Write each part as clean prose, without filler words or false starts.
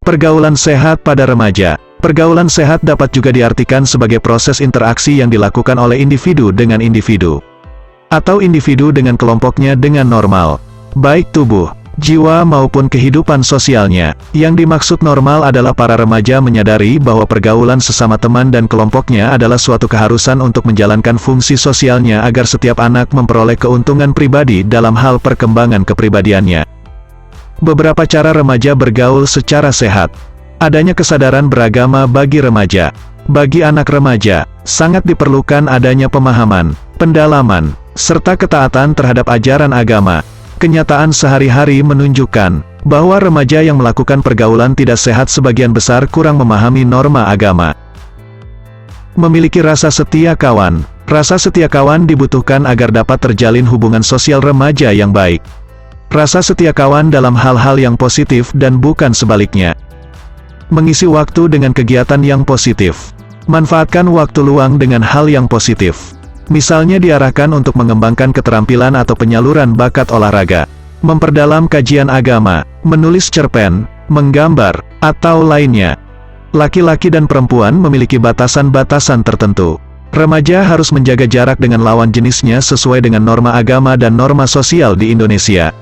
Pergaulan sehat pada remaja. Pergaulan sehat dapat juga diartikan sebagai proses interaksi yang dilakukan oleh individu dengan individu, atau individu dengan kelompoknya dengan normal, baik tubuh, jiwa maupun kehidupan sosialnya. Yang dimaksud normal adalah para remaja menyadari bahwa pergaulan sesama teman dan kelompoknya adalah suatu keharusan untuk menjalankan fungsi sosialnya agar setiap anak memperoleh keuntungan pribadi dalam hal perkembangan kepribadiannya. Beberapa cara remaja bergaul secara sehat. Adanya kesadaran beragama bagi remaja. Bagi anak remaja, sangat diperlukan adanya pemahaman, pendalaman, serta ketaatan terhadap ajaran agama. Kenyataan sehari-hari menunjukkan bahwa remaja yang melakukan pergaulan tidak sehat sebagian besar kurang memahami norma agama. Memiliki rasa setia kawan. Rasa setia kawan dibutuhkan agar dapat terjalin hubungan sosial remaja yang baik. Rasa setia kawan dalam hal-hal yang positif dan bukan sebaliknya. Mengisi waktu dengan kegiatan yang positif. Manfaatkan waktu luang dengan hal yang positif. Misalnya diarahkan untuk mengembangkan keterampilan atau penyaluran bakat olahraga, memperdalam kajian agama, menulis cerpen, menggambar, atau lainnya. Laki-laki dan perempuan memiliki batasan-batasan tertentu. Remaja harus menjaga jarak dengan lawan jenisnya sesuai dengan norma agama dan norma sosial di Indonesia.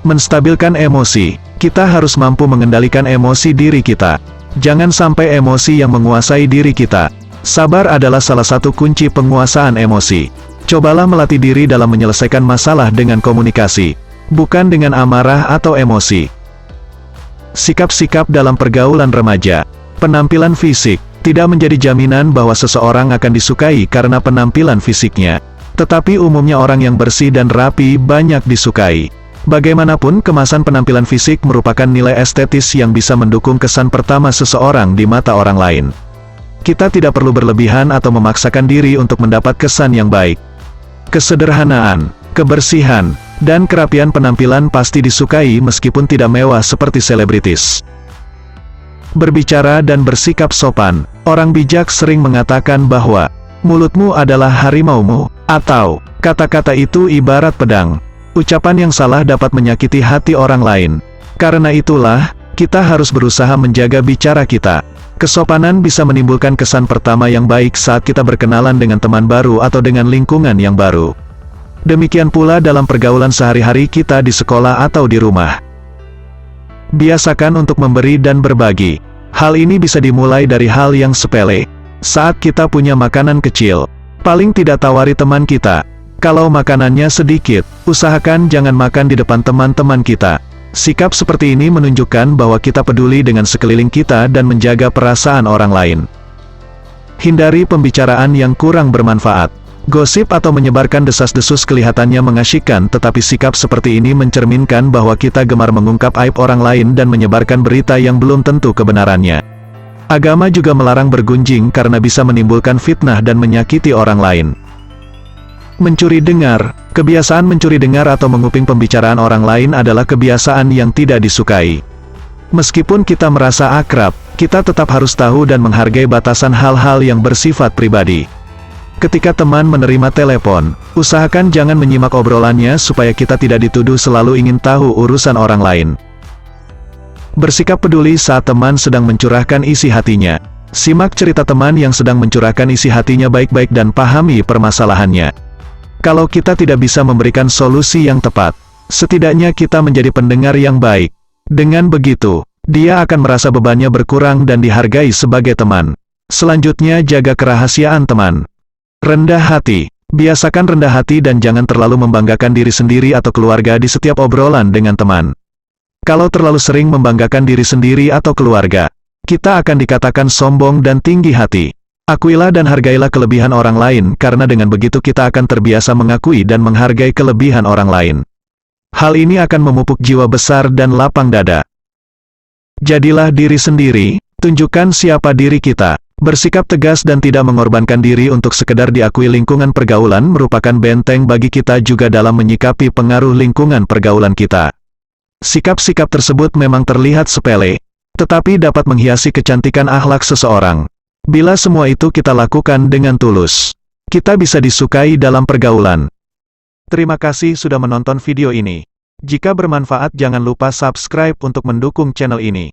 Menstabilkan emosi. Kita harus mampu mengendalikan emosi diri kita. Jangan sampai emosi yang menguasai diri kita. Sabar adalah salah satu kunci penguasaan emosi. Cobalah melatih diri dalam menyelesaikan masalah dengan komunikasi, bukan dengan amarah atau emosi. Sikap-sikap dalam pergaulan remaja. Penampilan fisik tidak menjadi jaminan bahwa seseorang akan disukai karena penampilan fisiknya. Tetapi umumnya orang yang bersih dan rapi banyak disukai. Bagaimanapun, kemasan penampilan fisik merupakan nilai estetis yang bisa mendukung kesan pertama seseorang di mata orang lain. Kita tidak perlu berlebihan atau memaksakan diri untuk mendapat kesan yang baik. Kesederhanaan, kebersihan, dan kerapian penampilan pasti disukai meskipun tidak mewah seperti selebritis. Berbicara dan bersikap sopan. Orang bijak sering mengatakan bahwa mulutmu adalah harimaumu, atau kata-kata itu ibarat pedang. Ucapan yang salah dapat menyakiti hati orang lain. Karena itulah, kita harus berusaha menjaga bicara kita. Kesopanan bisa menimbulkan kesan pertama yang baik saat kita berkenalan dengan teman baru atau dengan lingkungan yang baru. Demikian pula dalam pergaulan sehari-hari kita di sekolah atau di rumah. Biasakan untuk memberi dan berbagi. Hal ini bisa dimulai dari hal yang sepele. Saat kita punya makanan kecil, paling tidak tawari teman kita. Kalau makanannya sedikit, usahakan jangan makan di depan teman-teman kita. Sikap seperti ini menunjukkan bahwa kita peduli dengan sekeliling kita dan menjaga perasaan orang lain. Hindari pembicaraan yang kurang bermanfaat. Gosip atau menyebarkan desas-desus kelihatannya mengasyikkan, tetapi sikap seperti ini mencerminkan bahwa kita gemar mengungkap aib orang lain dan menyebarkan berita yang belum tentu kebenarannya. Agama juga melarang bergunjing karena bisa menimbulkan fitnah dan menyakiti orang lain. Mencuri dengar. Kebiasaan mencuri dengar atau menguping pembicaraan orang lain adalah kebiasaan yang tidak disukai. Meskipun kita merasa akrab, kita tetap harus tahu dan menghargai batasan hal-hal yang bersifat pribadi. Ketika teman menerima telepon, usahakan jangan menyimak obrolannya supaya kita tidak dituduh selalu ingin tahu urusan orang lain. Bersikap peduli saat teman sedang mencurahkan isi hatinya. Simak cerita teman yang sedang mencurahkan isi hatinya baik-baik dan pahami permasalahannya. Kalau kita tidak bisa memberikan solusi yang tepat, setidaknya kita menjadi pendengar yang baik. Dengan begitu, dia akan merasa bebannya berkurang dan dihargai sebagai teman. Selanjutnya, jaga kerahasiaan teman. Rendah hati. Biasakan rendah hati dan jangan terlalu membanggakan diri sendiri atau keluarga di setiap obrolan dengan teman. Kalau terlalu sering membanggakan diri sendiri atau keluarga, kita akan dikatakan sombong dan tinggi hati. Akuilah dan hargailah kelebihan orang lain, karena dengan begitu kita akan terbiasa mengakui dan menghargai kelebihan orang lain. Hal ini akan memupuk jiwa besar dan lapang dada. Jadilah diri sendiri, tunjukkan siapa diri kita. Bersikap tegas dan tidak mengorbankan diri untuk sekedar diakui lingkungan pergaulan merupakan benteng bagi kita juga dalam menyikapi pengaruh lingkungan pergaulan kita. Sikap-sikap tersebut memang terlihat sepele, tetapi dapat menghiasi kecantikan akhlak seseorang. Bila semua itu kita lakukan dengan tulus, kita bisa disukai dalam pergaulan. Terima kasih sudah menonton video ini. Jika bermanfaat jangan lupa subscribe untuk mendukung channel ini.